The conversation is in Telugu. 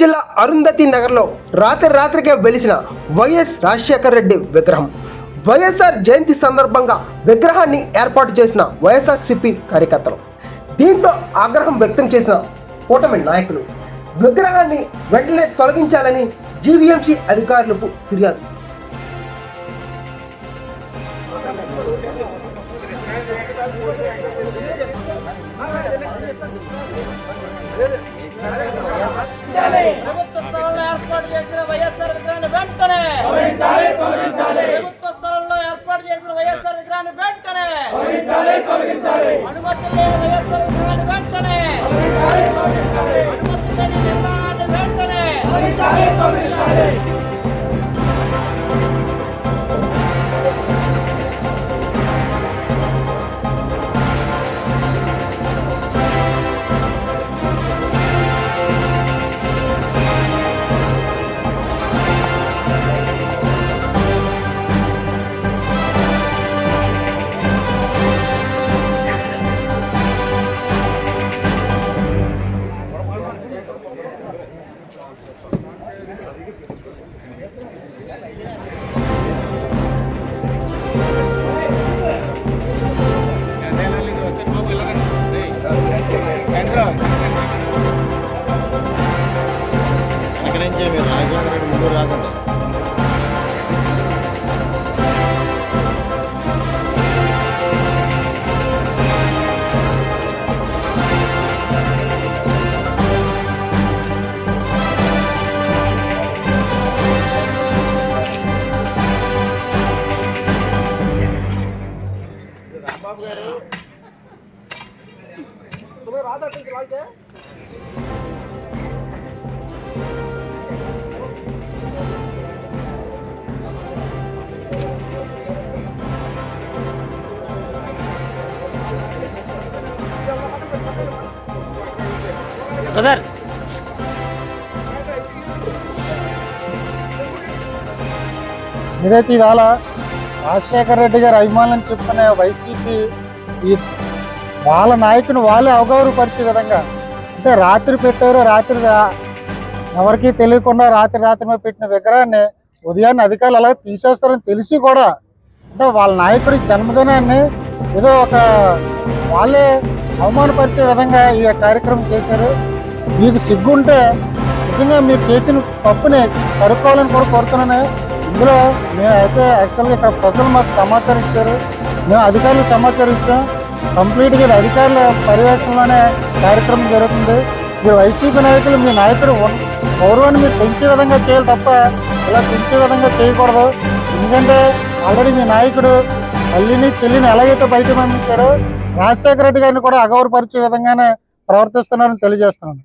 జిల్లా అరుంధతి నగర్లో రాత్రికే వెలిసిన వైఎస్ రాజశేఖర రెడ్డి విగ్రహం. వైఎస్ఆర్ జయంతి సందర్భంగా విగ్రహాన్ని ఏర్పాటు చేసిన వైఎస్ఆర్సీపీ కార్యకర్తలు. దీంతో ఆగ్రహం వ్యక్తం చేసిన కూటమి నాయకులు విగ్రహాన్ని వెంటనే తొలగించాలని జీవీఎంసీ అధికారులకు ఫిర్యాదు. ప్రభుత్వ స్థలంలో ఏర్పాటు చేసిన వైఎస్ఆర్ విగ్రహాన్ని వెంటనే ప్రభుత్వ స్థలంలో ఏర్పాటు చేసిన వైఎస్ఆర్ విగ్రహాన్ని వెంటనే అనుమతి లేని వైఎస్ఆర్ విగ్రహాన్ని వెంటనే అనుమతి లేని నిర్మాణాన్ని వెంటనే వెనకనుంచే మీరు రాజశేఖర రెడ్డి ముందు రాకుండా రాంబాబు గారు రాదా బ్రదర్ ఏదైతే ఇవాళ రాజశేఖర రెడ్డి గారి అభిమానులను చెప్పుకునే వైసీపీ ఈ వాళ్ళ నాయకుని వాళ్ళే అవగౌరవపరిచే విధంగా అంటే రాత్రి పెట్టారు, రాత్రి ఎవరికి తెలియకుండా రాత్రి మీద పెట్టిన విగ్రహాన్ని ఉదయాన్నే అధికారులు అలా తీసేస్తారని తెలిసి కూడా అంటే వాళ్ళ నాయకుడి జన్మదినాన్ని ఏదో ఒక వాళ్ళే అవమానపరిచే విధంగా ఈ కార్యక్రమం చేశారు. మీకు సిగ్గుంటే నిజంగా మీరు చేసిన తప్పుని కడుక్కోవాలని కూడా కోరుతున్నాను. ఇందులో మేమైతే యాక్చువల్గా ఇక్కడ ప్రజలు మాకు సమాచారం ఇచ్చారు, మేము అధికారులకు సమాచారం ఇచ్చాం. కంప్లీట్గా ఇది అధికారుల పర్యవేక్షణలోనే కార్యక్రమం జరుగుతుంది. మీరు వైసీపీ నాయకులు మీ నాయకుడు గౌరవాన్ని మీరు పెంచే విధంగా చేయాలి తప్ప ఇలా పెంచే విధంగా చేయకూడదు. ఎందుకంటే ఆల్రెడీ మీ నాయకుడు తల్లిని చెల్లిని ఎలాగైతే బయట పంపించాడో రాజశేఖర రెడ్డి గారిని కూడా అగౌరవపరిచే విధంగానే ప్రవర్తిస్తున్నారని తెలియజేస్తున్నాను.